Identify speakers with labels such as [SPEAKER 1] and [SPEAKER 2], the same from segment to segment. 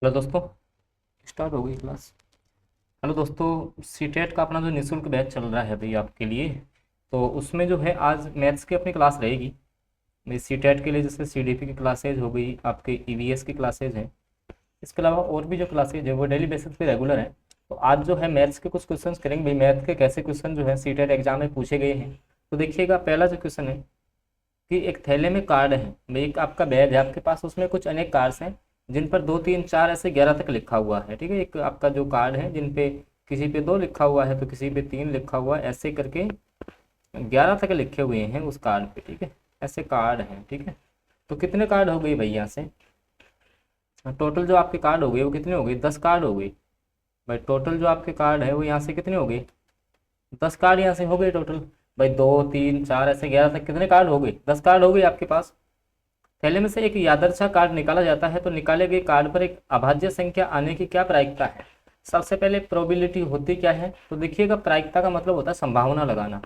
[SPEAKER 1] Hello दोस्तों। Start हो गई क्लास। हेलो दोस्तों, सीटेट का अपना जो निःशुल्क बैच चल रहा है भाई आपके लिए, तो उसमें जो है आज मैथ्स की अपनी क्लास रहेगी भाई। सीटेट के लिए जैसे सीडीपी की क्लासेज हो गई, आपके ईवीएस की क्लासेज हैं। इसके अलावा और भी जो क्लासेज है वो डेली बेसिस पे रेगुलर है। तो आज जो है मैथ्स के कुछ क्वेश्चंस करेंगे भाई। मैथ के कैसे क्वेश्चन जो है सीटेट एग्जाम में पूछे गए हैं। तो देखिएगा, पहला जो क्वेश्चन है कि एक थैले में कार्ड है भाई, एक आपका बैग है आपके पास, उसमें कुछ अनेक कार्ड्स हैं जिन पर 2 3 4 ऐसे 11 तक लिखा हुआ है। ठीक है, एक आपका जो कार्ड है जिन पे किसी पे 2 लिखा हुआ है तो किसी पे 3 लिखा हुआ है, ऐसे करके 11 तक लिखे हुए हैं उस कार्ड पे। ठीक है, ऐसे कार्ड हैं। ठीक है, तो कितने कार्ड हो गए भाई यहाँ से? टोटल जो आपके कार्ड हो गए वो कितने हो गए? 10 कार्ड हो गए भाई। टोटल जो आपके कार्ड है वो यहाँ से कितने हो गए? 10 कार्ड यहाँ से हो गए टोटल भाई। 2 3 4 ऐसे 11 तक कितने कार्ड हो गए? 10 कार्ड हो गए आपके पास। थैले में से एक यादृच्छा कार्ड निकाला जाता है तो निकाले गए कार्ड पर एक अभाज्य संख्या आने की क्या प्रायिकता है? सबसे पहले प्रोबेबिलिटी होती क्या है? तो देखिएगा, प्रायिकता का मतलब होता है संभावना लगाना।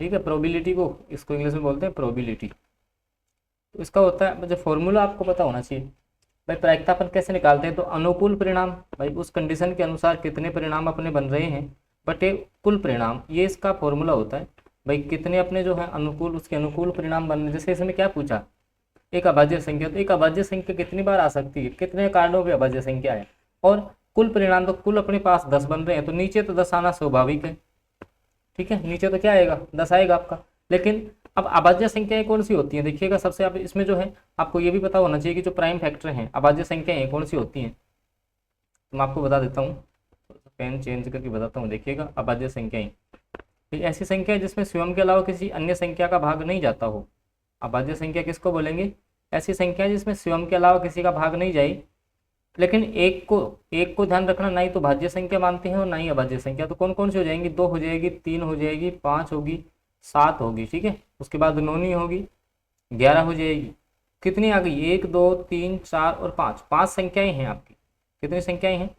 [SPEAKER 1] ठीक है, प्रोबेबिलिटी को इसको इंग्लिश में बोलते हैं प्रोबेबिलिटी। तो इसका होता है, मुझे फॉर्मूला आपको पता होना चाहिए भाई। प्रायिकता अपन कैसे निकालते हैं? तो अनुकूल परिणाम भाई, उस कंडीशन के अनुसार कितने परिणाम अपने बन रहे हैं बटे कुल परिणाम, ये इसका फॉर्मूला होता है भाई। कितने अपने जो है अनुकूल, उसके अनुकूल परिणाम बन रहे। जैसे इसमें क्या पूछा, एक अभाज्य संख्या, तो एक अभाज्य संख्या कितनी बार आ सकती है, कितने कार्डों पे अभाज्य संख्या है। और कुल परिणाम, तो कुल अपने पास 10 बन रहे हैं तो नीचे तो 10 आना स्वाभाविक है। ठीक है, नीचे तो क्या आएगा? 10 आएगा आपका। लेकिन अब अभाज्य संख्याएं कौन सी होती हैं? देखिएगा, सबसे आप इसमें जो है आपको ये भी पता होना चाहिए कि जो प्राइम फैक्टर हैं अभाज्य संख्याएं कौन सी होती हैं। तो मैं आपको बता देता हूँ, पेन चेंज करके बताता हूँ। देखिएगा, अभाज्य संख्याएं ऐसी संख्या है जिसमें स्वयं के अलावा किसी अन्य संख्या का भाग नहीं जाता हो। अभाज्य संख्या किसको बोलेंगे? ऐसी संख्या जिसमें स्वयं के अलावा किसी का भाग नहीं जाए, लेकिन एक को ध्यान रखना, ना ही तो भाज्य संख्या मानते हैं और ना ही अभाज्य संख्या। तो कौन कौन सी हो जाएंगी? 2 हो जाएगी, 3 हो जाएगी, 5 होगी, 7 होगी। ठीक है, उसके बाद 9 नहीं होगी, 11 हो जाएगी। कितनी आ गई? 1 2 3 4 और 5, 5 संख्याएं हैं आपकी। कितनी संख्याएं हैं?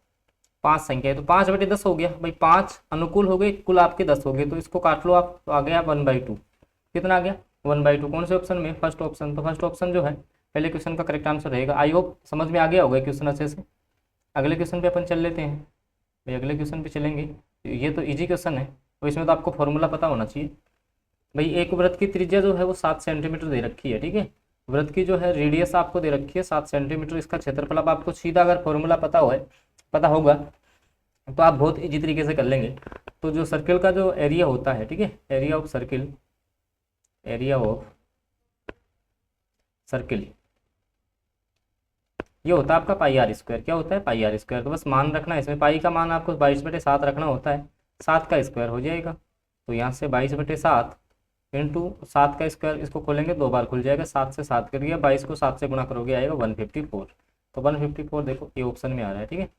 [SPEAKER 1] 5 संख्याएं। तो 5/10 हो गया भाई। 5 अनुकूल हो गए, कुल आपके 10 हो गए, तो इसको काट लो आप, तो आ गया 1/2। कितना आ गया? 1/2। कौन से ऑप्शन में? First option. तो फर्स्ट ऑप्शन जो है पहले क्वेश्चन का करेक्ट आंसर रहेगा। आई होप समझ में आ गया होगा क्वेश्चन अच्छे से। अगले क्वेश्चन पे अपन चल लेते हैं भाई। अगले क्वेश्चन पे चलेंगे, ये तो इजी क्वेश्चन है, तो इसमें तो आपको फॉर्मूला पता होना चाहिए भाई। एक वृत्त की त्रिज्या जो है वो 7 सेंटीमीटर दे रखी है। ठीक है, वृत्त की जो है रेडियस आपको दे रखी है 7 सेंटीमीटर। इसका क्षेत्रफल अब आपको सीधा अगर फॉर्मूला पता होगा तो आप बहुत इजी तरीके से कर लेंगे। तो जो सर्किल का जो एरिया होता है, ठीक है, area of circle, area of circle, ये होता है आपका पाई आर स्क्वायर। क्या होता है? पाई आर स्क्वायर। तो बस मान रखना है इसमें, पाई का मान आपको 22/7 रखना होता है। 7 का स्क्वायर हो जाएगा, तो यहाँ से 22/7 इंटू 7 का स्क्वायर, इसको खोलेंगे 2 बार खुल जाएगा। 7 से 7 कर दिया, 22 को 7 से गुणा करोगे आएगा 154। तो 154 देखो ये ऑप्शन में आ रहा है। ठीक है,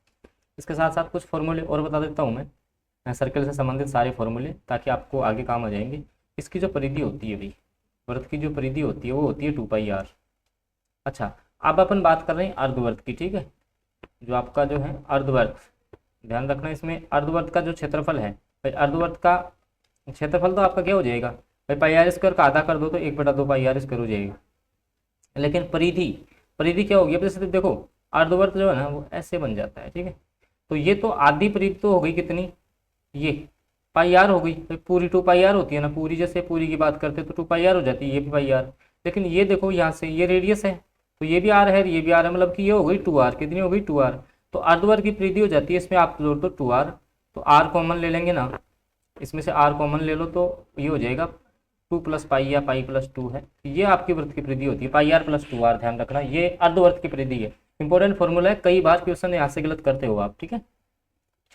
[SPEAKER 1] इसके साथ साथ कुछ फॉर्मूले और बता देता हूँ मैं सर्कल से संबंधित सारे फॉर्मूले, ताकि आपको आगे काम आ जाएंगे। इसकी जो परिधि होती है भाई, वृत्त की जो परिधि होती है वो होती है 2πr। अच्छा, अब अपन बात कर रहे हैं अर्धवर्त की। ठीक है, जो आपका जो है अर्धवर्त, ध्यान रखना इसमें अर्धवर्त का जो क्षेत्रफल है भाई, अर्धवर्त का क्षेत्रफल तो आपका क्या हो जाएगा भाई? πr² का आधा कर दो तो 1/2πr² हो जाएगा। लेकिन परिधि, परिधि क्या होगी? अब जैसे देखो, अर्धवर्त जो है ना वो ऐसे बन जाता है। ठीक है, तो ये तो आधी परिधि तो हो गई कितनी? ये πr हो गई भाई। पूरी 2πr होती है ना, पूरी जैसे पूरी की बात करते हैं तो 2πr हो जाती है, ये भी πr। लेकिन ये देखो यहाँ से ये रेडियस है, तो ये भी r है, ये भी r है, मतलब कि ये हो गई 2r। कितनी हो गई? 2r। तो अर्धवर्त की परिधि हो जाती है, इसमें आप जोड़ दो 2r, तो r कॉमन ले लेंगे ना, इसमें से r कॉमन ले लो तो ये हो जाएगा 2 + π या π + 2 है। ये आपकी वृत्त की परिधि होती है, πr + 2r। ध्यान रखना ये अर्धवर्त की परिधि है। इंपॉर्टेंट फॉर्मूला है, कई बार क्वेश्चन यहाँ से गलत करते हो आप। ठीक है,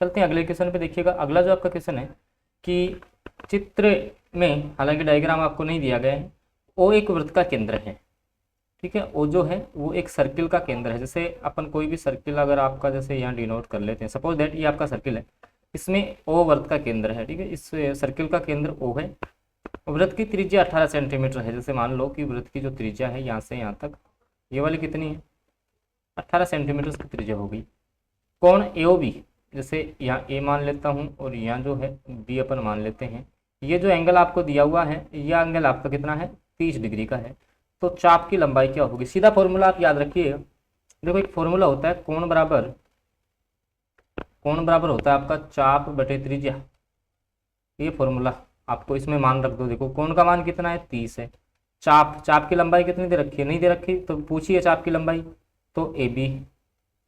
[SPEAKER 1] चलते हैं अगले क्वेश्चन पे। देखिएगा, अगला जो आपका क्वेश्चन है कि चित्र में, हालांकि डायग्राम आपको नहीं दिया गया है, ओ एक वृत्त का केंद्र है। ठीक है, ओ जो है वो एक सर्किल का केंद्र है। जैसे अपन कोई भी सर्किल अगर आपका जैसे यहाँ डिनोट कर लेते हैं, सपोज दैट ये आपका सर्किल है, इसमें ओ वृत्त का केंद्र है। ठीक है, इस सर्किल का केंद्र ओ है। वृत्त की त्रिज्या 18 सेंटीमीटर है। जैसे मान लो कि वृत्त की जो त्रिज्या है यहाँ से यहाँ तक, ये वाली कितनी है? 18 सेंटीमीटर की त्रिज्या हो गई। कोण AOB, जैसे यहाँ ए मान लेता हूँ और यहाँ जो है बी अपन मान लेते हैं। ये जो एंगल आपको दिया हुआ है, यह एंगल आपका कितना है? 30 डिग्री का है। तो चाप की लंबाई क्या होगी? सीधा फॉर्मूला आप याद रखिएगा, देखो एक फॉर्मूला होता है, कोण बराबर होता है आपका चाप बटे त्रिज्या। ये फॉर्मूला आपको इसमें मान रख दो। देखो कोण का मान कितना है, 30 है। चाप की लंबाई कितनी दे रखी है, नहीं दे रखी, तो पूछिए चाप की लंबाई, तो ए बी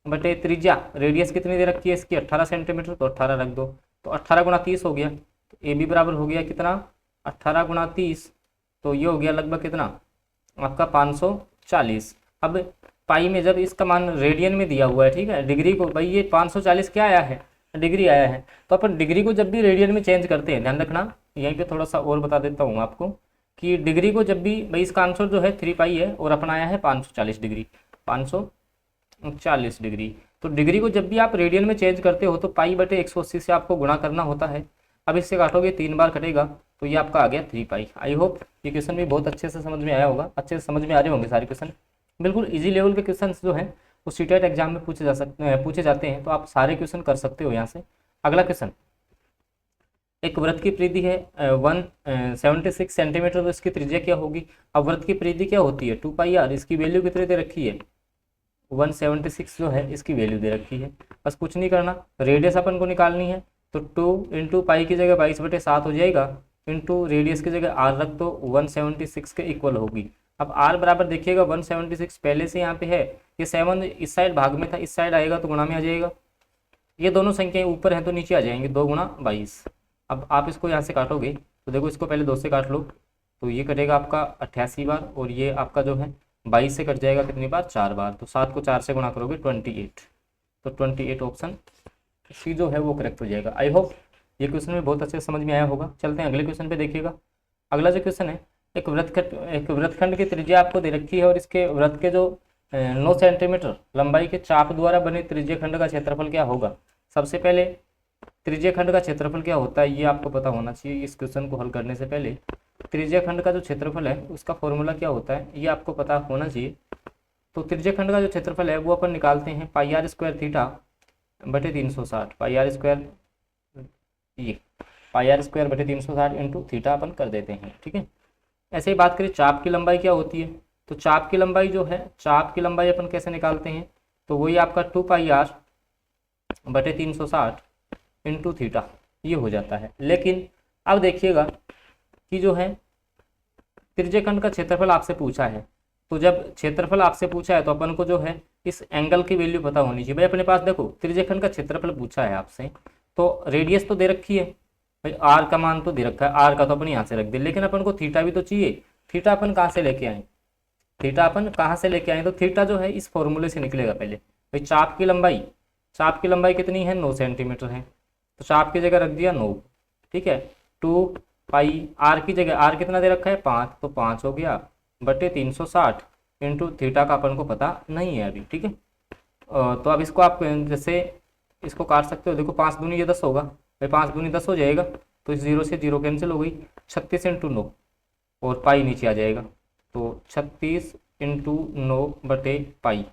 [SPEAKER 1] बटे त्रिज्या, रेडियस कितनी दे रखी है इसकी, 18 सेंटीमीटर, तो 18 रख दो। तो 18 गुणा 30 हो गया, तो ए बी बराबर हो गया कितना, 18 गुणा 30, तो ये हो गया लगभग कितना आपका 540। अब पाई में जब इसका मान रेडियन में दिया हुआ है, ठीक है, डिग्री को भाई ये 540 क्या आया है, डिग्री आया है, तो अपन डिग्री को जब भी रेडियन में चेंज करते हैं, ध्यान रखना, यहीं पे थोड़ा सा और बता देता हूँ आपको कि डिग्री को जब भी, भाई इसका आंसर जो है 3 पाई है और अपन आया है 540 डिग्री, 540 डिग्री। तो डिग्री को जब भी आप रेडियन में चेंज करते हो तो पाई बटे 180 से आपको गुणा करना होता है। अब इससे काटोगे 3 बार कटेगा, तो ये आपका आ गया 3 पाई। आई होप ये क्वेश्चन भी बहुत अच्छे से समझ में आया होगा, अच्छे से समझ में आ रहे होंगे सारे क्वेश्चन। बिल्कुल इजी लेवल के क्वेश्चन जो हैं वो सीटेट एग्जाम में पूछे जाते हैं, तो आप सारे क्वेश्चन कर सकते हो यहाँ से। अगला क्वेश्चन, एक वृत्त की परिधि है 176 सेंटीमीटर, तो इसकी त्रिज्या क्या होगी। अब वृत्त की परिधि क्या होती है, 2 पाई आर, इसकी वैल्यू कितनी दे रखी है, 176 जो है इसकी वैल्यू दे रखी है। बस कुछ नहीं करना, रेडियस अपन को निकालनी है, तो 2 इंटू पाई की जगह 22/7 हो जाएगा, इंटू रेडियस की जगह आर रख दो, 176 के इक्वल होगी। अब आर बराबर देखिएगा 176 पहले से यहाँ पे है, ये 7 इस साइड भाग में था, इस साइड आएगा तो गुणा में आ जाएगा, ये दोनों संख्याएं ऊपर हैं तो नीचे आ जाएंगे, 2 गुणा 22। अब आप इसको यहाँ से काटोगे तो देखो इसको पहले 2 से काट लो, तो ये कटेगा आपका 88 बार, और ये आपका जो है 22 से कट जाएगा कितनी बार, 4 बार, तो 7 को 4 से गुणा करोगे 28, तो 28 ऑप्शन सी जो है वो करेक्ट हो जाएगा। आई होप ये क्वेश्चन में बहुत अच्छे से समझ में आया होगा। चलते हैं अगले क्वेश्चन पे देखिएगा। अगला जो क्वेश्चन है, एक वृत्तखंड की त्रिज्या आपको दे रखी है और इसके वृत्त के जो 9 सेंटीमीटर लंबाई के चाप द्वारा बने त्रिज्या खंड का क्षेत्रफल क्या होगा। सबसे पहले त्रिज्या खंड का क्षेत्रफल क्या होता है ये आपको पता होना चाहिए। इस क्वेश्चन को हल करने से पहले त्रिज्या खंड का जो क्षेत्रफल है उसका फॉर्मूला क्या होता है ये आपको पता होना चाहिए। तो त्रिज्या खंड का जो क्षेत्रफल है वो अपन निकालते हैं पाई आर स्क्वायर थीटा बटे 360, पाई आर स्क्वायर, ये पाई आर स्क्वायर बटे 360 इंटू थीटा अपन कर देते हैं, ठीक है। ऐसे ही बात करें चाप की लंबाई क्या होती है, तो चाप की लंबाई जो है, चाप की लंबाई अपन कैसे निकालते हैं, तो वही आपका 2 पाई आर बटे 360 इंटू थीटा, ये हो जाता है। लेकिन अब देखिएगा कि जो है त्रिज्यखंड का क्षेत्रफल आपसे पूछा है, तो जब क्षेत्रफल आपसे पूछा है तो अपन को जो है इस एंगल की वैल्यू पता होनी चाहिए। भाई अपने पास देखो त्रिज्यखंड का क्षेत्रफल पूछा है आपसे, तो रेडियस तो दे रखी है, भाई आर का मान तो दे रखा है, आर का तो अपन यहाँ से रख दे, लेकिन अपन को थीटा भी तो चाहिए। थीटा अपन कहाँ से लेके आए, थीटा अपन कहाँ से लेके आए, तो थीटा जो है इस फॉर्मूले से निकलेगा पहले। भाई चाप की लंबाई कितनी है, 9 सेंटीमीटर है, तो चाप की जगह रख दिया 9, ठीक है। 2 पाई आर की जगह, आर कितना दे रखा है 5, तो 5 हो गया बटे 360 इंटू थीटा का अपन को पता नहीं है अभी, ठीक है। तो अब इसको आप जैसे इसको काट सकते हो, देखो 5 दूनी ये 10 होगा, भाई 5 दूनी 10 हो जाएगा, तो इस 0 से 0 कैंसिल हो गई, 36 इंटू 9 और पाई नीचे आ जाएगा, तो 36 इंटू 9 बटे पाई,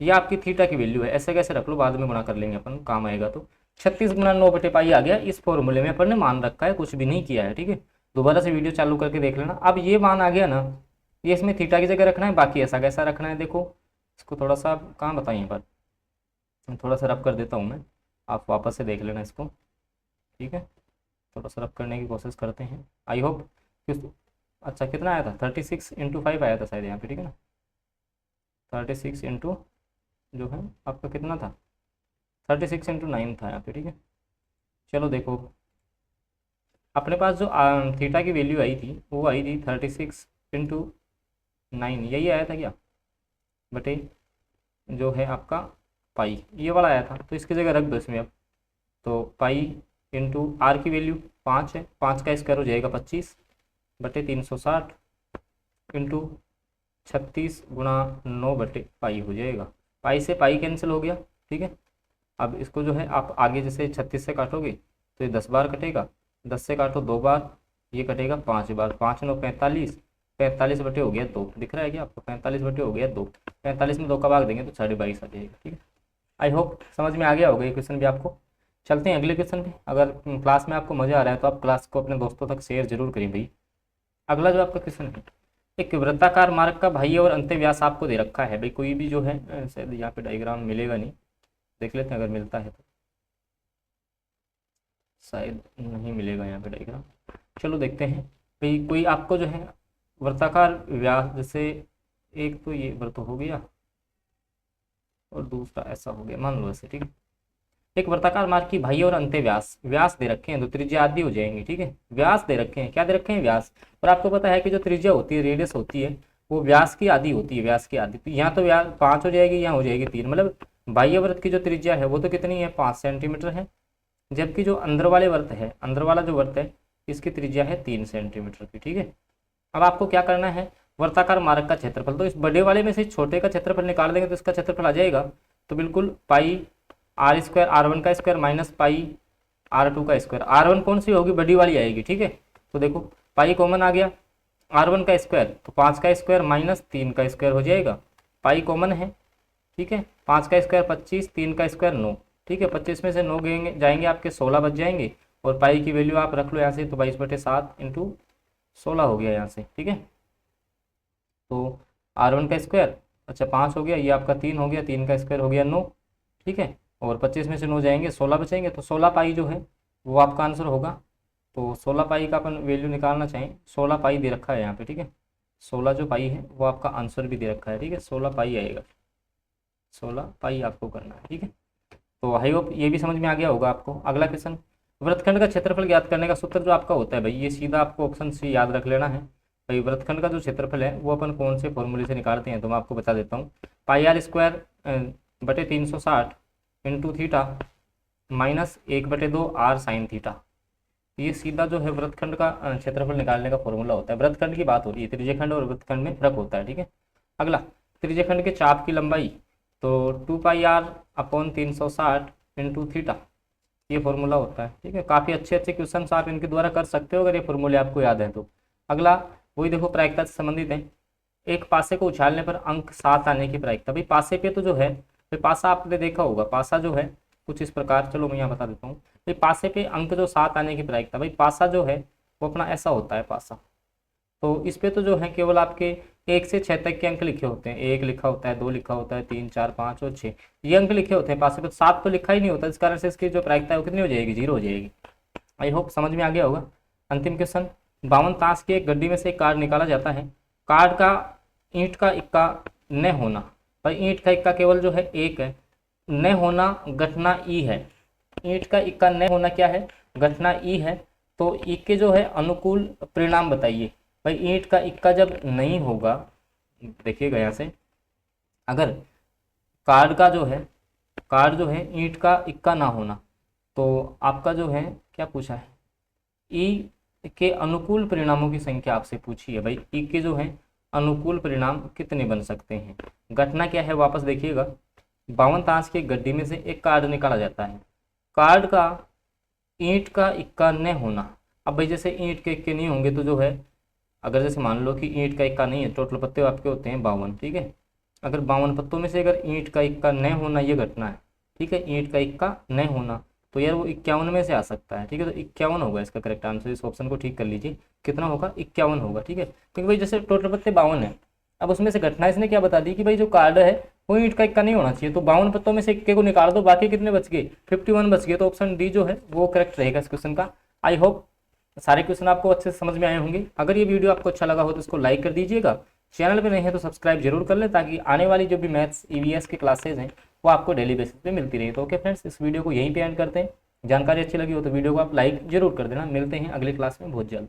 [SPEAKER 1] ये आपकी थीटा की वैल्यू है। ऐसे कैसे रख लो, बाद में गुणा कर लेंगे अपन, काम आएगा। तो 36 गुना 9 बटे पाई आ गया, इस फॉर्मूले में अपन ने मान रखा है, कुछ भी नहीं किया है, ठीक है। दोबारा से वीडियो चालू करके देख लेना। अब ये मान आ गया ना, ये इसमें थीटा की जगह रखना है, बाकी ऐसा कैसा रखना है, देखो इसको थोड़ा सा कहाँ बताइए पर, थोड़ा सा रब कर देता हूँ मैं, आप वापस से देख लेना इसको, ठीक है। थोड़ा सा रब करने की कोशिश करते हैं, आई होप। अच्छा कितना आया था, 36 इंटू 5 आया था शायद यहाँ पे, ठीक है ना। 36 इंटू जो है आपका कितना था, 36 इंटू 9 था यहाँ पे, ठीक है। चलो देखो अपने पास जो थीटा की वैल्यू आई थी वो आई थी 36 इंटू 9, यही आया था क्या, बटे जो है आपका पाई, ये वाला आया था, तो इसकी जगह रख दो इसमें अब। तो पाई इंटू आर की वैल्यू 5 है, 5 का स्क्वायर हो जाएगा 25 बटे 360 इंटू 36 गुणा 9 बटे पाई हो जाएगा, पाई से पाई कैंसिल हो गया, ठीक है। अब इसको जो है आप आगे जैसे 36 से काटोगे तो ये 10 बार कटेगा, 10 से काटो 2 बार, ये कटेगा 5 बार, 5 9 45, 45 बटे हो गया 2, दिख रहा है क्या आपको, 45 बटे हो गया 2, 45 में 2 का भाग देंगे तो 22.5 आ जाएगा, ठीक है। आई होप समझ में आ गया होगा ये क्वेश्चन भी आपको। चलते हैं अगले क्वेश्चन पे। अगर क्लास में आपको मज़ा आ रहा है तो आप क्लास को अपने दोस्तों तक शेयर जरूर करें भाई। अगला जो आपका क्वेश्चन है एक वृत्ताकार मार्ग का बाह्य और अंत्य व्यास आपको दे रखा है भाई, कोई भी जो है शायद यहाँ पे डायग्राम मिलेगा नहीं, देख लेते हैं अगर मिलता है तो, शायद नहीं मिलेगा यहाँ पे डायग्राम। चलो देखते हैं भाई, कोई आपको जो है वृत्ताकार व्यास, जैसे एक तो ये वृत्त हो गया और दूसरा ऐसा हो गया, मान लो ऐसे, ठीक है। एक वृत्ताकार मार्ग की बाह्य और अंत्य व्यास, व्यास दे रखे हैं तो त्रिज्या आदि हो जाएंगी, ठीक है। व्यास दे रखे हैं, क्या दे रखे हैं, व्यास। और आपको पता है कि जो त्रिज्या होती है, रेडियस होती है, वो व्यास की आधी होती है, व्यास की आधी। तो यहाँ तो व्यास 5 हो जाएगी, यहाँ हो जाएगी 3, मतलब बाह्य वृत्त की जो त्रिज्या है वो तो कितनी है, 5 सेंटीमीटर है, जबकि जो अंदर वाले वृत्त है, अंदर वाला जो वृत्त है, इसकी त्रिज्या है 3 सेंटीमीटर की, ठीक है। अब आपको क्या करना है, वर्ताकार मार्ग का क्षेत्रफल, तो इस बड़े वाले में से छोटे का क्षेत्रफल निकाल देंगे तो इसका क्षेत्रफल आ जाएगा, तो बिल्कुल पाई आर स्क्वायर R1 का स्क्वायर माइनस पाई R2 का स्क्वायर। R1 कौन सी होगी, बड़ी वाली आएगी, ठीक है। तो देखो पाई कॉमन आ गया, R1 का स्क्वायर तो 5 का स्क्वायर माइनस 3 का स्क्वायर हो जाएगा, पाई कॉमन है, ठीक है। 5 का स्क्वायर 25, 3 का स्क्वायर 9, ठीक है। 25 में से 9 गएंगे जाएंगे आपके 16 बच जाएंगे, और पाई की वैल्यू आप रख लो यहाँ से, तो 22/7 इंटू 16 हो गया यहाँ से, ठीक है। तो R1 का स्क्वायर अच्छा 5 हो गया, ये आपका 3 हो गया, 3 का स्क्वायर हो गया 9, ठीक है। और 25 में से 9 जाएंगे, 16 बचेंगे, तो 16 पाई जो है वो आपका आंसर होगा। तो 16 पाई का अपन वैल्यू निकालना चाहें, 16 पाई दे रखा है यहाँ पे, ठीक है। 16 जो पाई है वो आपका आंसर भी दे रखा है, ठीक है। 16 पाई आएगा, 16 पाई आपको करना है, ठीक है। तो आई होप ये भी समझ में आ गया होगा आपको। अगला क्वेश्चन, वृत्तखंड का क्षेत्रफल ज्ञात करने का सूत्र जो आपका होता है भाई, ये सीधा आपको ऑप्शन सी याद रख लेना है भाई। वृत्तखंड का जो क्षेत्रफल है वो अपन कौन से फॉर्मूले से निकालते हैं, तो मैं आपको बता देता हूँ। पाई आर स्क्वायर बटे 360 into theta minus 1/2 R sine theta. ये सीधा जो है वृत्तखंड का क्षेत्रफल निकालने का फॉर्मूला होता है। वृत्तखंड की बात हो रही है, त्रिज्यखंड और वृत्तखंड में फर्क होता है, ठीक है। अगला, त्रिज्यखंड के चाप की लंबाई, तो 2πr/360 इंटू थीटा, ये फॉर्मूला होता है, ठीक है। काफ़ी अच्छे अच्छे क्वेश्चन आप इनके द्वारा कर सकते हो अगर ये फॉर्मूले आपको याद है तो। अगला वही देखो, प्रायिकता से संबंधित है। एक पासे को उछालने पर अंक 7 आने की प्रायिकता, भाई पासे पे तो जो है भाई, पासा आपने देखा होगा, पासा जो है कुछ इस प्रकार, चलो मैं यहाँ बता देता हूँ भाई। पासे पे अंक जो 7 आने की प्रायिकता, भाई पासा जो है वो अपना ऐसा होता है पासा, तो इस पे तो जो है केवल आपके 1 से 6 तक के अंक लिखे होते हैं। 1 लिखा होता है, 2 लिखा होता है, 3, 4, 5 और 6, ये अंक लिखे होते हैं पासे पे। 7 तो लिखा ही नहीं होता, इस कारण से इसकी जो प्रायिकता है वो कितनी हो जाएगी, 0 हो जाएगी। आई होप समझ में आ गया होगा। अंतिम क्वेश्चन, 52 ताश की एक गड्डी में से एक कार्ड निकाला जाता है। कार्ड का ईंट का इक्का न होना, भाई ईंट का इक्का केवल जो है 1 है, न होना घटना ई है। ईंट का इक्का न होना क्या है, घटना ई है। तो ई के जो है अनुकूल परिणाम बताइए। भाई ईंट का इक्का जब नहीं होगा, देखिएगा यहाँ से, अगर कार्ड का जो है, कार्ड जो है ईंट का इक्का ना होना, तो आपका जो है क्या पूछा है, ई के अनुकूल परिणामों की संख्या आपसे पूछी है। भाई ई के जो है अनुकूल परिणाम कितने बन सकते हैं। घटना क्या है वापस देखिएगा, 52 ताश की गड्डी में से एक कार्ड निकाला जाता है। कार्ड का ईंट का इक्का न होना, अब भाई जैसे ईंट के इक्के नहीं होंगे तो जो है, अगर जैसे मान लो कि ईंट का इक्का नहीं है, टोटल पत्ते आपके होते हैं 52, ठीक है। अगर 52 पत्तों में से अगर ईंट का इक्का न होना ये घटना है, ठीक है, ईंट का इक्का न होना, तो यार वो 51 में से आ सकता है, ठीक है। तो 51 होगा इसका करेक्ट आंसर, इस ऑप्शन को ठीक कर लीजिए, कितना होगा, 51 होगा, ठीक है। क्योंकि भाई जैसे टोटल पत्ते 52 है, अब उसमें से घटना इसने क्या बता दी कि भाई जो कार्ड है वो ईंट का इक्का नहीं होना चाहिए, तो 52 पत्तों में से इक्के को निकाल दो, बाकी कितने बच गए, 51 बच गए। तो ऑप्शन डी जो है वो करेक्ट रहेगा इस क्वेश्चन का। आई होप सारे क्वेश्चन आपको अच्छे से समझ में आए होंगे। अगर ये वीडियो आपको अच्छा लगा हो तो इसको लाइक कर दीजिएगा, चैनल पे नहीं है तो सब्सक्राइब जरूर कर ले, ताकि आने वाली जो भी मैथ्स ईवीएस की क्लासेज हैं वो आपको डेली बेसिस पे मिलती रही। तो ओके फ्रेंड्स, इस वीडियो को यहीं पे एंड करते हैं। जानकारी अच्छी लगी हो तो वीडियो को आप लाइक जरूर कर देना। मिलते हैं अगली क्लास में बहुत जल्द।